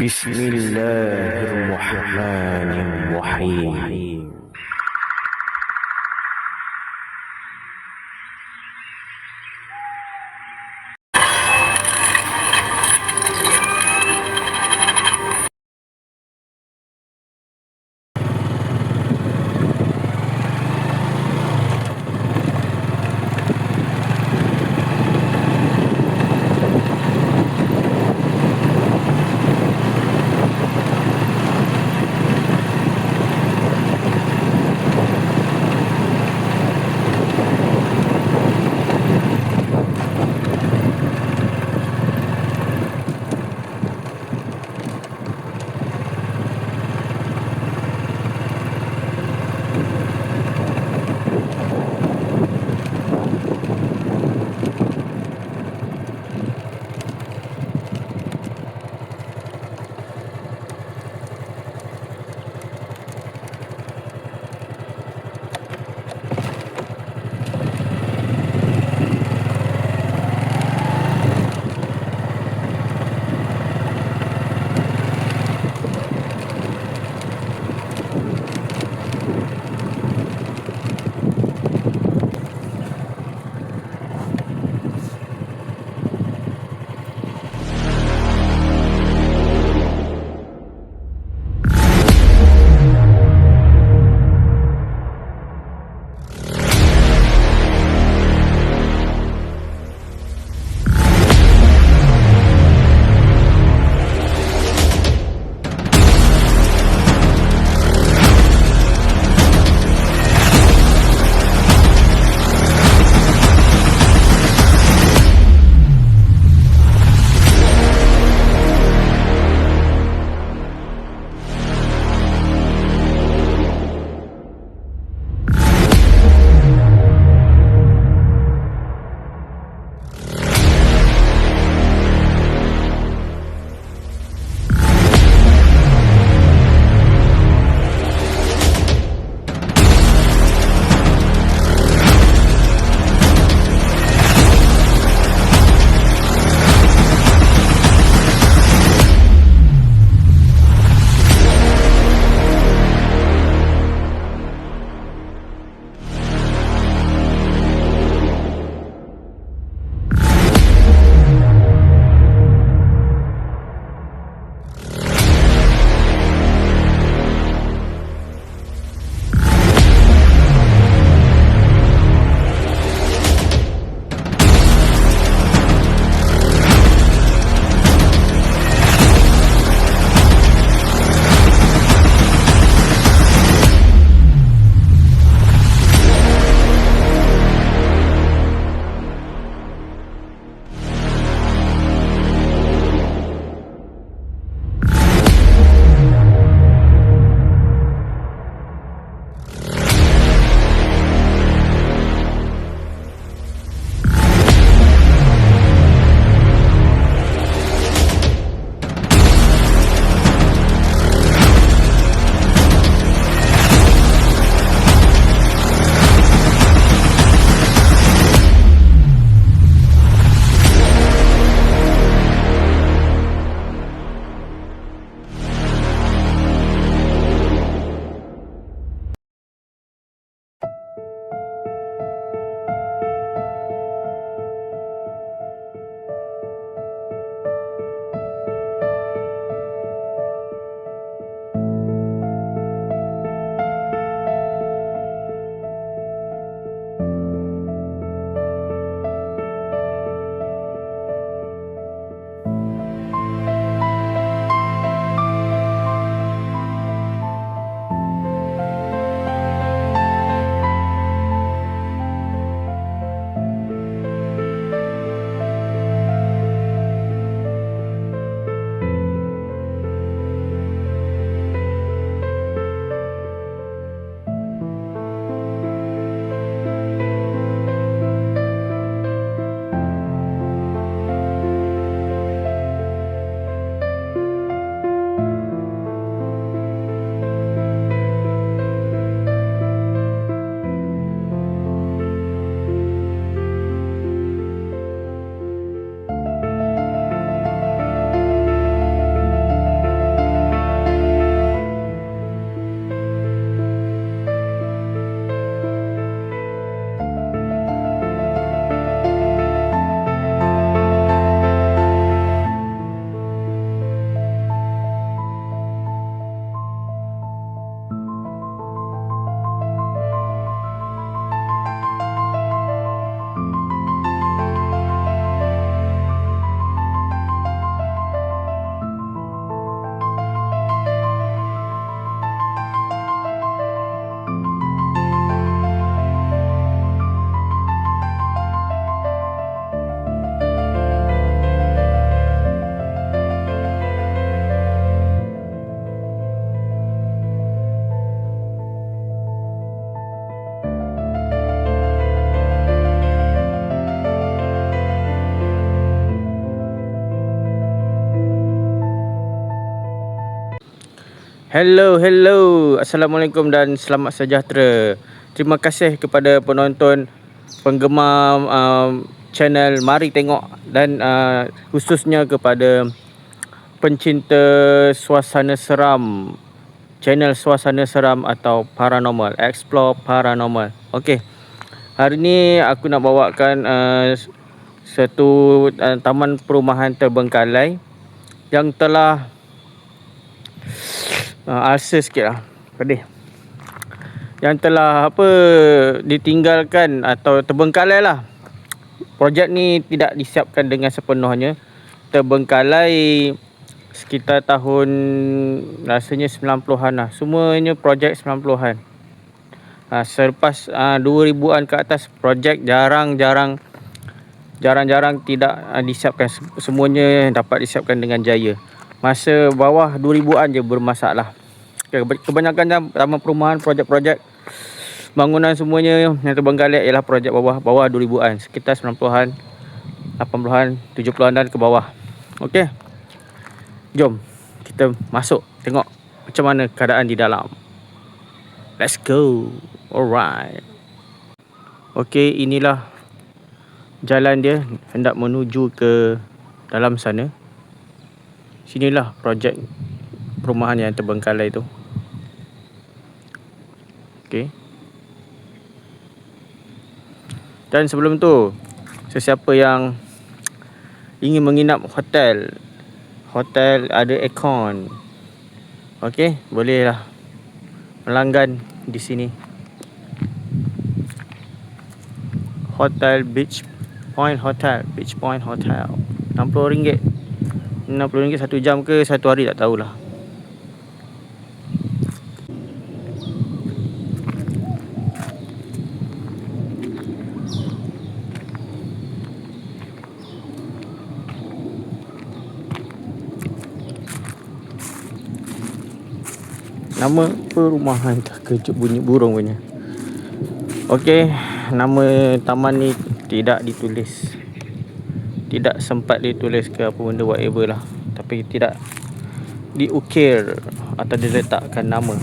بسم الله الرحمن الرحيم. Hello. Assalamualaikum dan selamat sejahtera. Terima kasih kepada penonton, penggemar channel Mari Tengok dan khususnya kepada pencinta suasana seram, channel Suasana Seram atau Paranormal, Explore Paranormal. Okey. Hari ni aku nak bawakan satu taman perumahan terbengkalai yang telah ulcer sikit lah, pedih, yang telah ditinggalkan atau terbengkalai lah. Projek ni tidak disiapkan dengan sepenuhnya, terbengkalai sekitar tahun rasanya 90-an lah. Semuanya projek 90-an. Selepas 2000-an ke atas, projek jarang-jarang tidak disiapkan. Semuanya dapat disiapkan dengan jaya. Masa bawah 2000-an je bermasalah. Kebanyakan taman perumahan, projek-projek bangunan semuanya yang terbengkalai ialah projek bawah 2000-an, sekitar 90-an, 80-an, 70-an dan ke bawah. Okey. Jom kita masuk tengok macam mana keadaan di dalam. Let's go. Alright. Okey, inilah jalan dia hendak menuju ke dalam sana. Sinilah projek perumahan yang terbengkalai tu. Okey. Dan sebelum tu, sesiapa yang ingin menginap hotel ada aircon, okey, bolehlah melanggan di sini. Hotel Beach Point Hotel, RM60. RM60 satu jam ke satu hari tak tahulah. Nama perumahan, terkejut bunyi burung punya. Okey, nama taman ni tidak ditulis. Tidak sempat ditulis ke apa benda, whatever lah. Tapi tidak diukir atau diletakkan nama.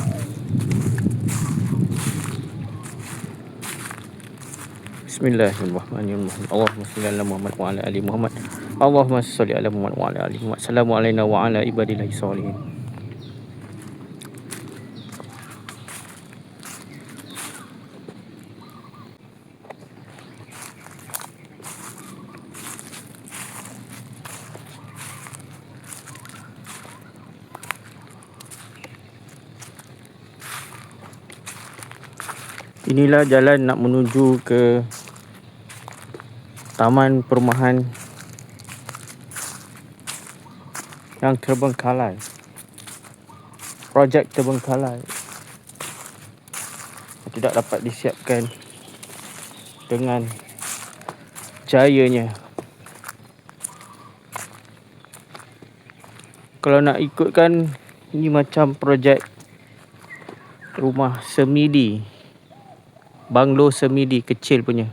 Bismillahirrahmanirrahim. Allahumma salli ala Muhammad wa ala ali Muhammad. Allahumma salli ala Muhammad wa ala ali Muhammad. Assalamualaikum wa ala ibadillahi sholihin. Inilah jalan nak menuju ke taman perumahan yang terbengkalai. Projek terbengkalai tidak dapat disiapkan dengan jayanya. Kalau nak ikutkan, ini macam projek rumah semidi, banglo semidi kecil punya.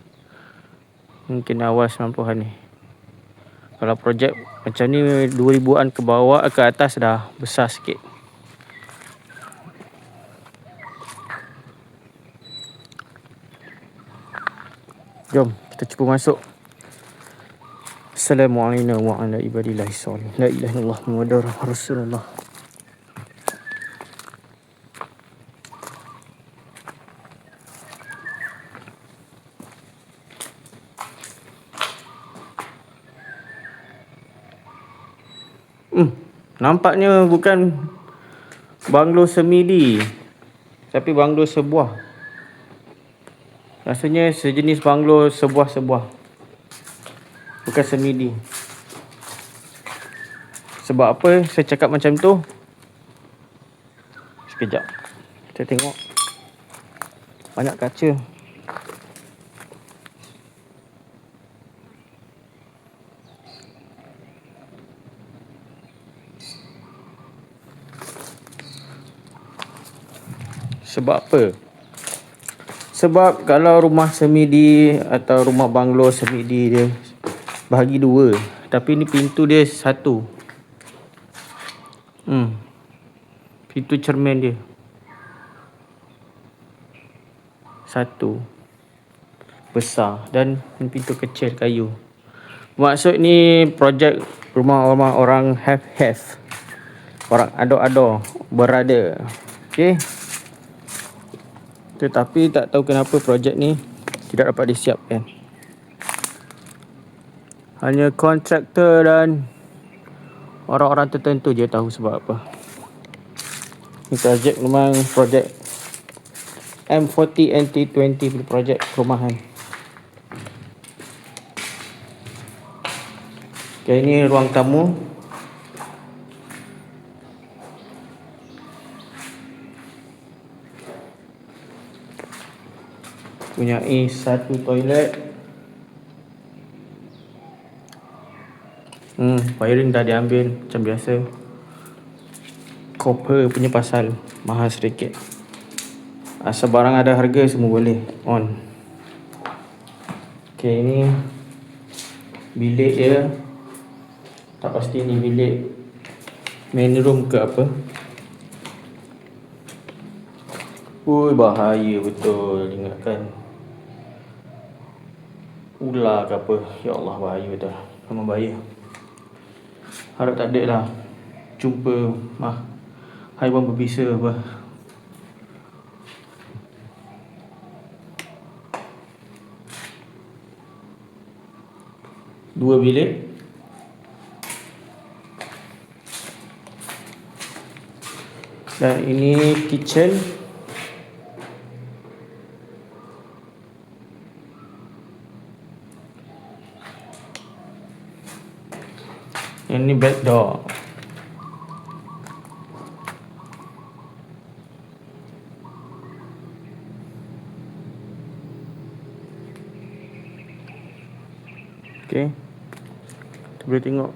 Mungkin awal 90-an ni. Kalau projek macam ni 2000-an ke bawah, ke atas dah besar sikit. Jom kita cuba masuk. Assalamualaikum warahmatullahi wabarakatuh. La ilaha illallah Muhammadur Rasulullah. Nampaknya bukan banglo semidi, tapi banglo sebuah. Rasanya sejenis banglo sebuah-sebuah, bukan semidi. Sebab apa saya cakap macam tu? Sekejap, kita tengok. Banyak kaca. Sebab apa? Sebab kalau rumah semidi atau rumah banglo semidi dia bahagi dua, tapi ni pintu dia satu. Itu cermin dia. Satu besar dan pintu kecil kayu. Maksud ni projek rumah-rumah orang have. Orang ado-ado berada. Okey. Tetapi tak tahu kenapa projek ni tidak dapat disiapkan. Hanya kontraktor dan orang-orang tertentu je tahu sebab apa. Ini projek memang projek M40 NT20 projek perumahan. Okay, ini ruang tamu. Punyai satu toilet. Wiring dah diambil macam biasa. Copper punya pasal mahal sedikit. Asal barang ada harga semua boleh on. Okay, ini bilik dia. Tak pasti ni bilik main room ke apa. Ui, bahaya betul. Ingatkan ular ke apa. Ya Allah, bahaya betul. Memang bahaya. Harap tak ada lah jumpa haiwan berbisa apa. Dua bilik. Dan ini kitchen. Ini back door. Okay. Kita boleh tengok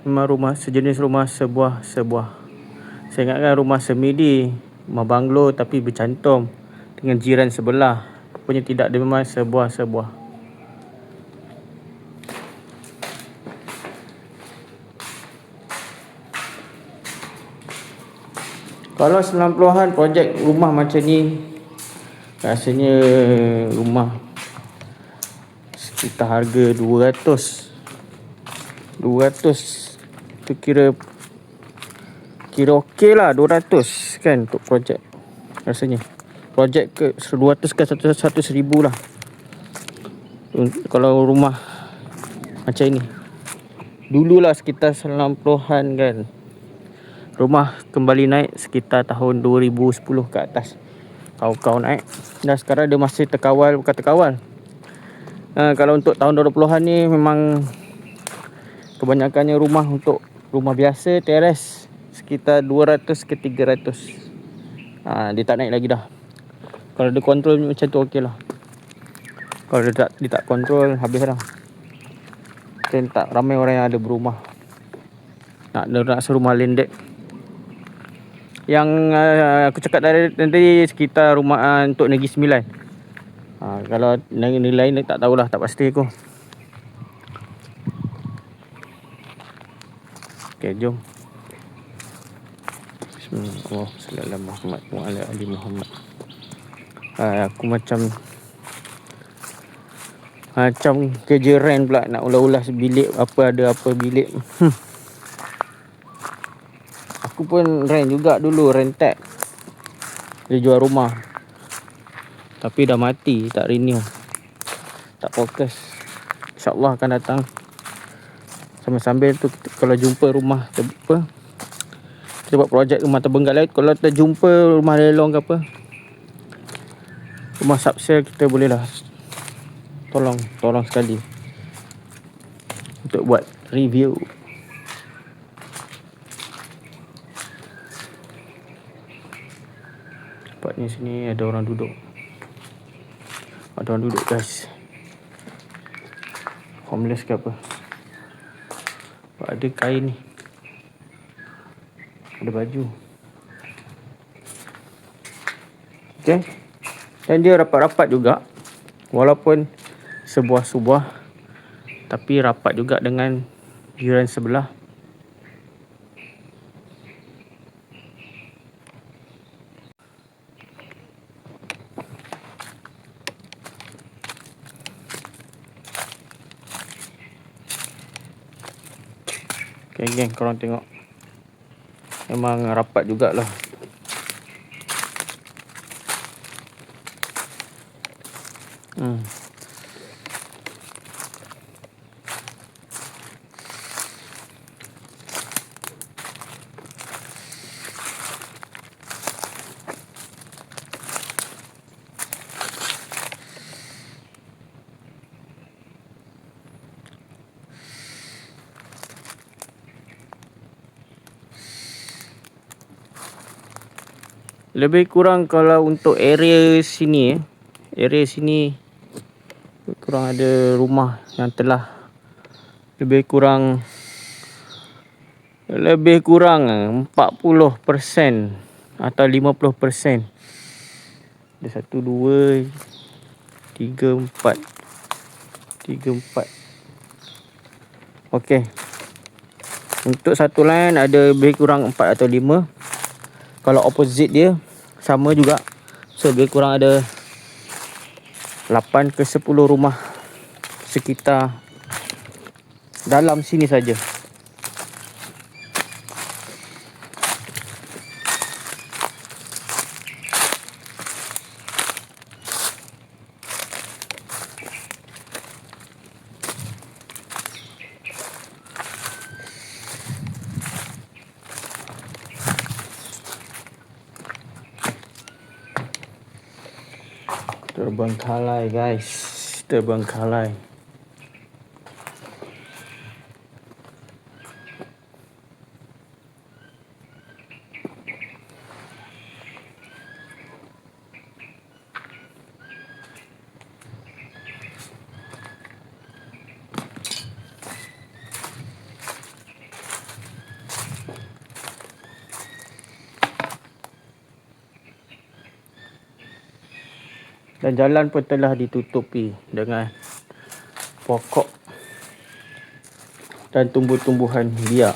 memang rumah sejenis rumah sebuah. Saya ingatkan rumah semidi, rumah banglo tapi bercantum dengan jiran sebelah. Rupanya tidak, dia memang sebuah. Kalau 90-an projek rumah macam ni, rasanya rumah sekitar harga 200 tu kira okey lah 200 kan untuk projek. Rasanya projek ke 200 ke 100,000 lah kalau rumah macam ini. Dululah sekitar 90-an kan, rumah kembali naik sekitar tahun 2010 ke atas. Kau naik. Dan sekarang dia masih terkawal, bukan terkawal. Kalau untuk tahun 20-an ni memang kebanyakannya rumah untuk rumah biasa teres sekitar 200 ke 300. Dia tak naik lagi dah. Kalau dia kontrol macam tu okey lah. Kalau dia tak kontrol, habis dah. Mungkin tak ramai orang yang ada berumah. Nak serumah landed. Yang aku cakap tadi sekitar rumah untuk Negeri Sembilan. Kalau negeri lain tak tahulah, tak pasti aku. Okay, jom. Bismillahirrahmanirrahim. Aku macam kerja rent pula, nak ulas-ulas bilik apa bilik. Aku pun rent juga dulu, rented. Dia jual rumah. Tapi dah mati, tak renew. Tak fokus. InsyaAllah akan datang. Sambil-sambil tu kalau jumpa rumah apa, kita buat projek rumah terbenggat laut. Kalau kita jumpa rumah lelong ke apa, rumah subsale, kita boleh lah tolong sekali untuk buat review. Tempatnya sini ada orang duduk. Guys. Homeless ke apa. Ada kain ni. Ada baju. Okay. Dan dia rapat-rapat juga. Walaupun sebuah-sebuah, tapi rapat juga dengan jiran sebelah. Okay geng, korang tengok. Memang rapat jugalah. Lebih kurang kalau untuk area sini kurang ada rumah yang telah lebih kurang 40% atau 50%. Ada 1, 2, 3, 4. Okey. Untuk satu line ada lebih kurang 4 atau 5. Kalau opposite dia sama juga. So lebih kurang ada 8 ke 10 rumah sekitar dalam sini saja. Terbengkalai guys, terbengkalai. Dan jalan pun telah ditutupi dengan pokok dan tumbuh-tumbuhan liar.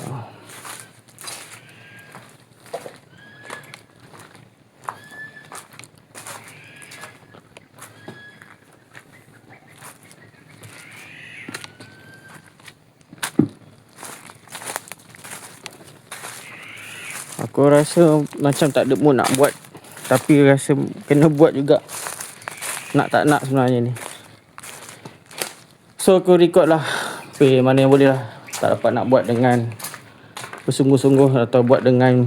Aku rasa macam tak ada mood nak buat, tapi rasa kena buat juga. Nak tak nak sebenarnya ni. So aku record lah mana yang boleh lah. Tak dapat nak buat dengan bersungguh-sungguh atau buat dengan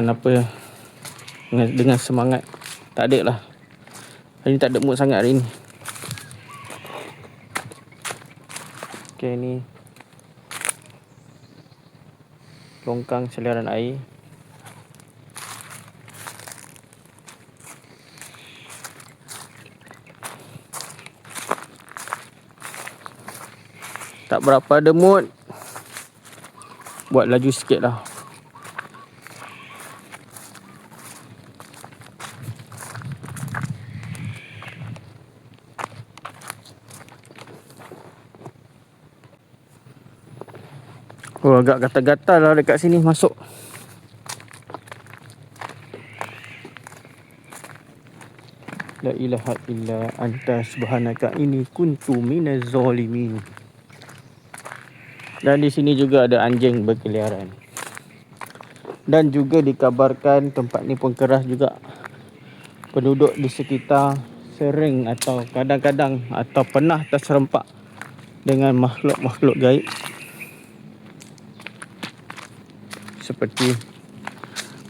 apa, dengan semangat. Tak ada lah. Hari ni tak ada mood sangat hari ni. Okay, ni longkang saliran air. Tak berapa ada mood, buat laju sikit lah. Oh, agak gatal-gatal lah dekat sini masuk. La ilaha illa anta subhanaka inni kuntu minaz zalimin. Dan di sini juga ada anjing berkeliaran. Dan juga dikabarkan tempat ni pun keras juga. Penduduk di sekitar sering atau kadang-kadang atau pernah terserempak dengan makhluk-makhluk gaib. Seperti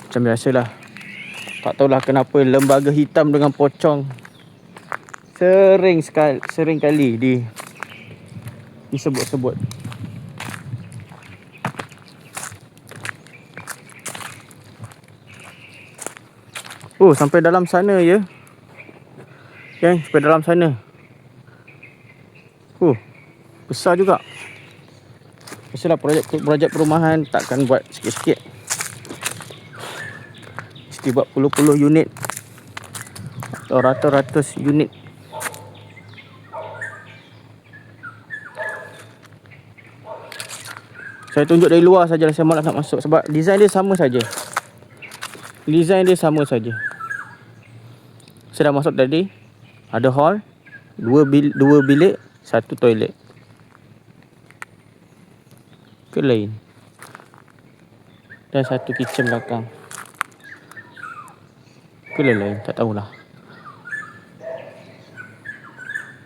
macam biasalah. Tak tahulah kenapa lembaga hitam dengan pocong sering kali disebut-sebut. Oh, sampai dalam sana ya. Okay, sampai dalam sana. Besar juga. Biasalah projek perumahan takkan buat sikit-sikit. Mesti buat puluh-puluh unit atau ratus-ratus unit. Saya tunjuk dari luar sajalah, saya malas nak masuk sebab design dia sama saja. Saya dah masuk tadi. Ada hall, dua bilik, satu toilet. ke lain. Dan satu kitchen belakang. Ke lain, tak tahulah.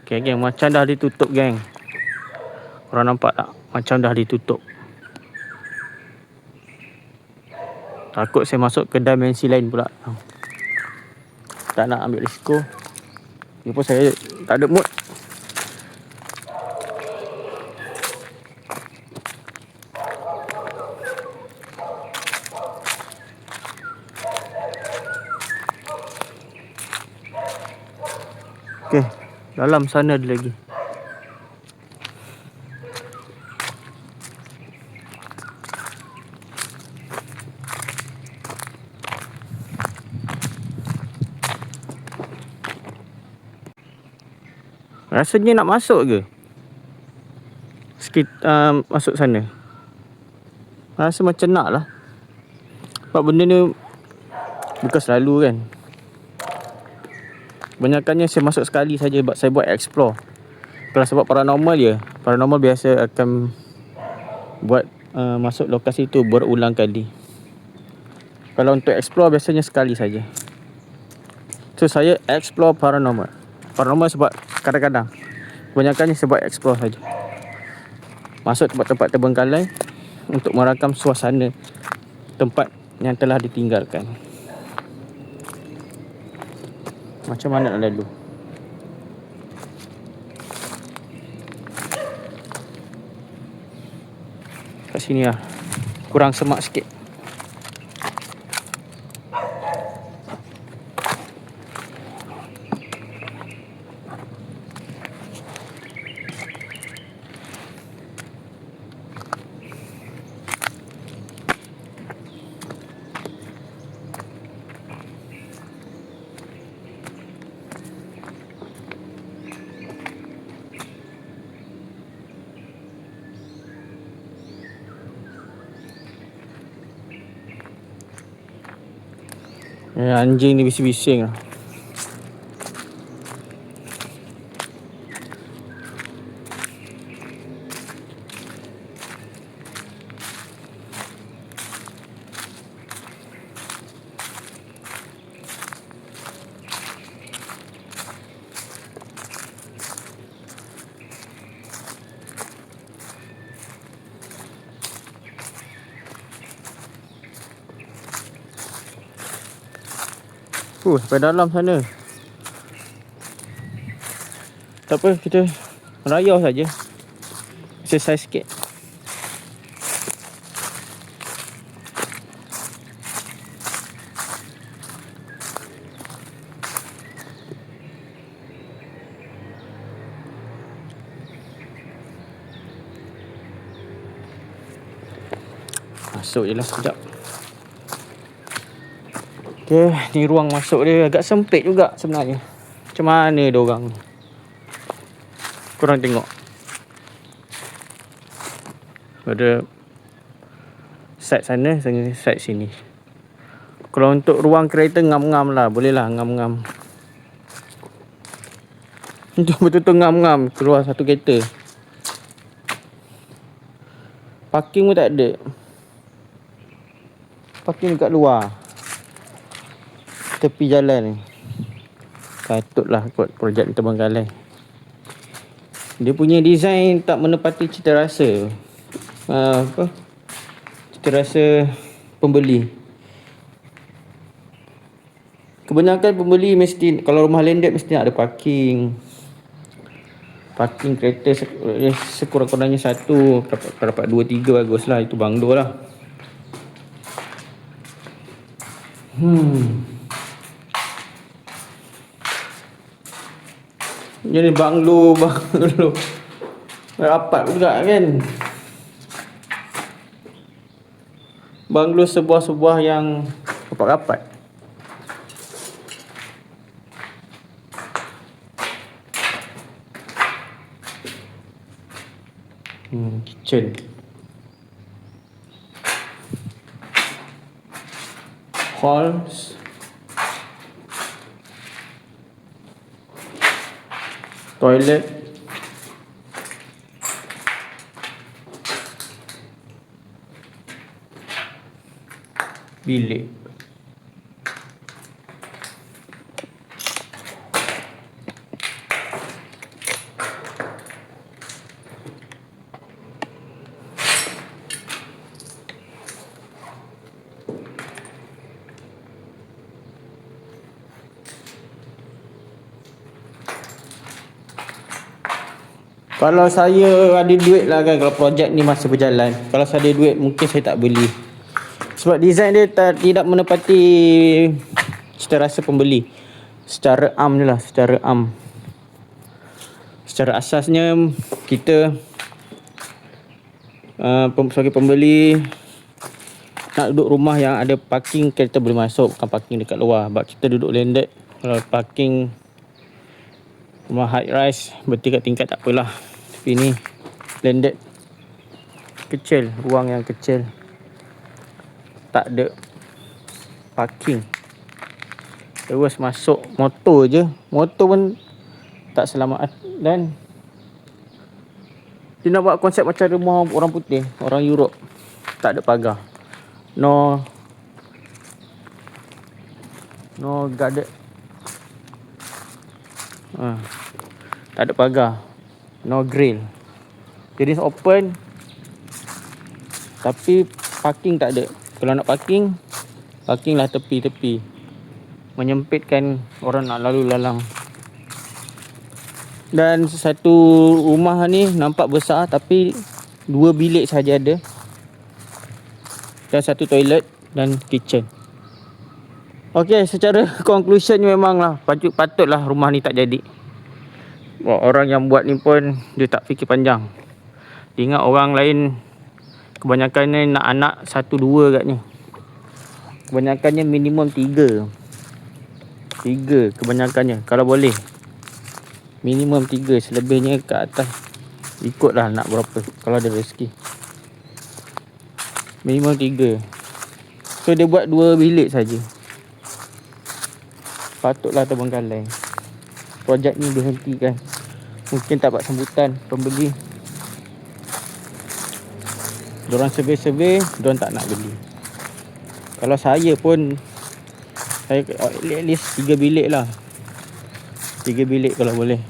Okay geng, macam dah ditutup geng. Korang nampak tak? Macam dah ditutup. Takut saya masuk ke dimensi lain pula. Tak nak ambil risiko. Ni pun saya tak ada mood. Okay, dalam sana ada lagi. Rasanya nak masuk ke? Masuk sana. Rasa macam nak lah. Sebab benda ni bukan selalu kan. Kebanyakannya saya masuk sekali saja. Saya buat explore. Kalau sebab paranormal je, paranormal biasa akan buat masuk lokasi tu berulang kali. Kalau untuk explore biasanya sekali saja. So saya explore paranormal. Paranormal sebab kadang-kadang, kebanyakannya sebab explore saja. Masuk tempat-tempat terbengkalai untuk merakam suasana tempat yang telah ditinggalkan. Macam mana nak lalu? Kat sini lah. Kurang semak sikit. Anjing ni bising-bising lah. Sampai dalam sana. Tak apa, kita rayau saja. Exercise sikit. Masuk je lah sekejap. Okay, ni ruang masuk dia agak sempit juga sebenarnya. Macam mana dia orang ni? Korang tengok. Ada side sana, side sini. Kalau untuk ruang kereta ngam-ngam lah. Boleh lah ngam-ngam. Untuk betul-betul ngam-ngam keluar satu kereta. Parking pun tak ada. Parking dekat luar. Tepi jalan ni. Patutlah kot projek terbengkalai. Dia punya design tak menepati cita rasa. Cita rasa pembeli. Kebanyakan pembeli mesti, kalau rumah landed mesti nak ada parking. Parking kereta sekurang-kurangnya satu. Kalau dapat 2-3 bagus lah. Itu banglo lah. Jadi banglo rapat juga kan. Banglo sebuah-sebuah yang rapat-rapat. Kitchen. Halls. Toilet. bilik. Kalau saya ada duit lah kan, kalau projek ni masih berjalan, kalau saya ada duit mungkin saya tak beli. Sebab design dia tidak menepati cita rasa pembeli. Secara am je lah, secara am. Secara asasnya kita sebagai pembeli nak duduk rumah yang ada parking, kita boleh masuk, bukan parking dekat luar. Sebab kita duduk landed, kalau parking rumah high rise bertingkat-tingkat tak apalah. Tapi ni landed, kecil, ruang yang kecil, tak ada parking. Terus masuk motor je, motor pun tak selamat. Dan dia nak buat konsep macam rumah orang putih, orang Europe, tak ada pagar, no guarded, tak ada pagar, no grill. Jadi open, tapi parking tak ada. Kalau nak parking, parkinglah tepi-tepi, menyempitkan orang nak lalu lalang. Dan satu rumah ni nampak besar, tapi 2 bilik saja ada, dan 1 toilet dan kitchen. Okey, secara conclusion memanglah patutlah rumah ni tak jadi. Orang yang buat ni pun dia tak fikir panjang. Dia ingat orang lain kebanyakannya nak anak 1-2 kat ni. Kebanyakannya minimum 3 kebanyakannya, kalau boleh minimum 3, selebihnya ke atas ikutlah nak berapa, kalau ada rezeki. Minimum 3. So dia buat 2 bilik saja. Patutlah terbengkalai. Projek ni dihentikan. Mungkin tak dapat sambutan pembeli. Diorang survey, diorang tak nak beli. Kalau saya pun, saya at least 3 bilik lah. 3 bilik kalau boleh.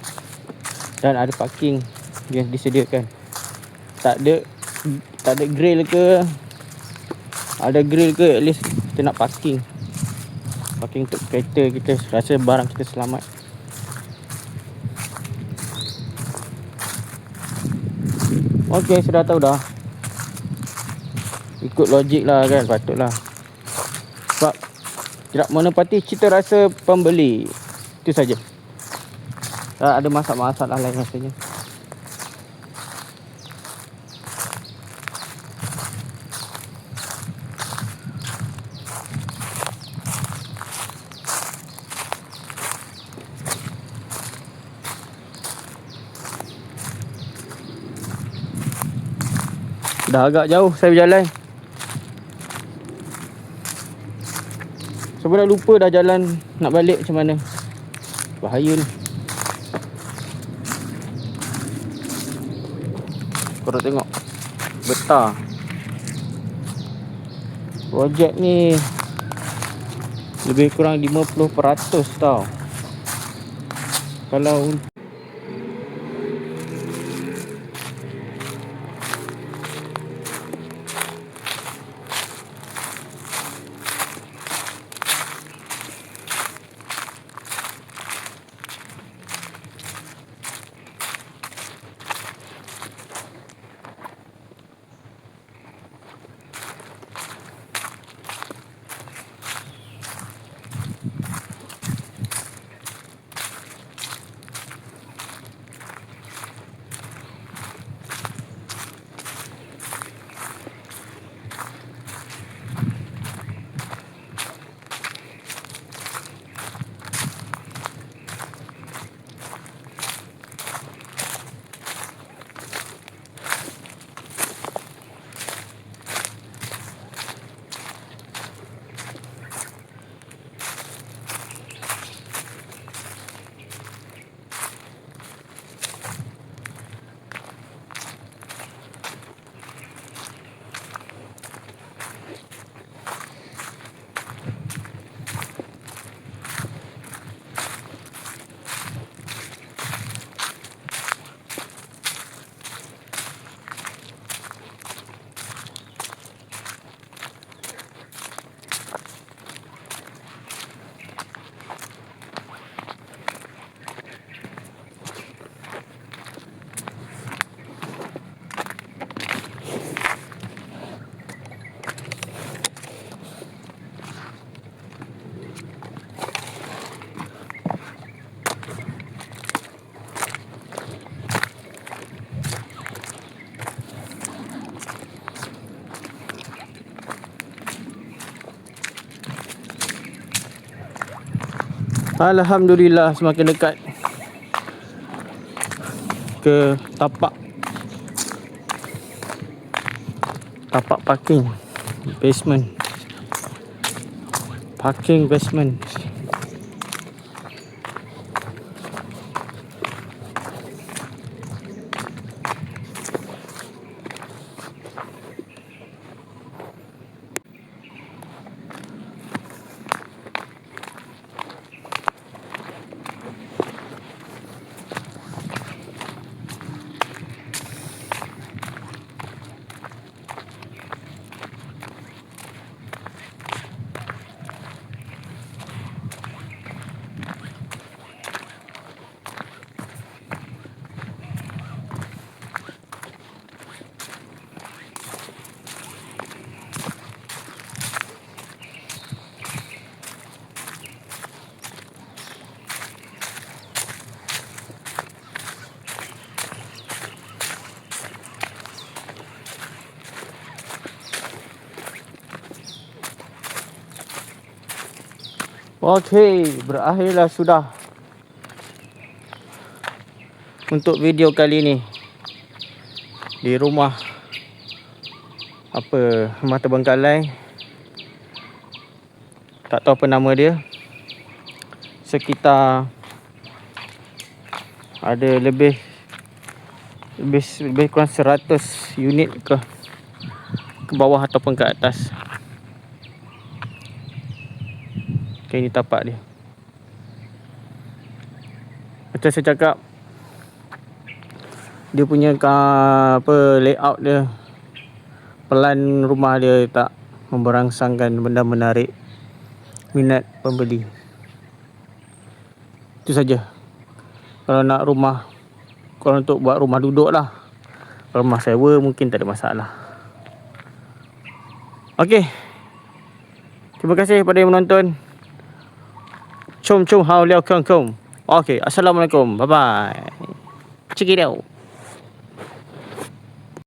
Dan ada parking yang disediakan. Tak ada grill ke, ada grill ke, at least kita nak parking. Parking untuk kereta kita, rasa barang kita selamat. Okey, sudah tahu dah. Ikut logik lah kan, patutlah. Sebab tidak menepati cita rasa pembeli. Itu saja. Tak ada masalah lain rasanya. Dah agak jauh saya berjalan. Saya dah lupa dah jalan nak balik macam mana. Bahaya ni. Korang tengok betah. Projek ni lebih kurang 50% tau. Kalau Alhamdulillah semakin dekat ke tapak parking basement. Parking basement. Okey, berakhirlah sudah untuk video kali ni di rumah rumah terbengkalai, tak tahu apa nama dia. Sekitar ada lebih kurang 100 unit ke bawah ataupun ke atas. Okay, ini tapak dia. Macam saya cakap, dia punya layout dia, pelan rumah dia tak memberangsangkan benda menarik minat pembeli. Itu saja. Kalau nak rumah, kalau untuk buat rumah duduk lah, kalau rumah sewa mungkin tak ada masalah. Okey, terima kasih kepada yang menonton. Chom hao liao kong kong. Okey, assalamualaikum. Bye bye. Check it out.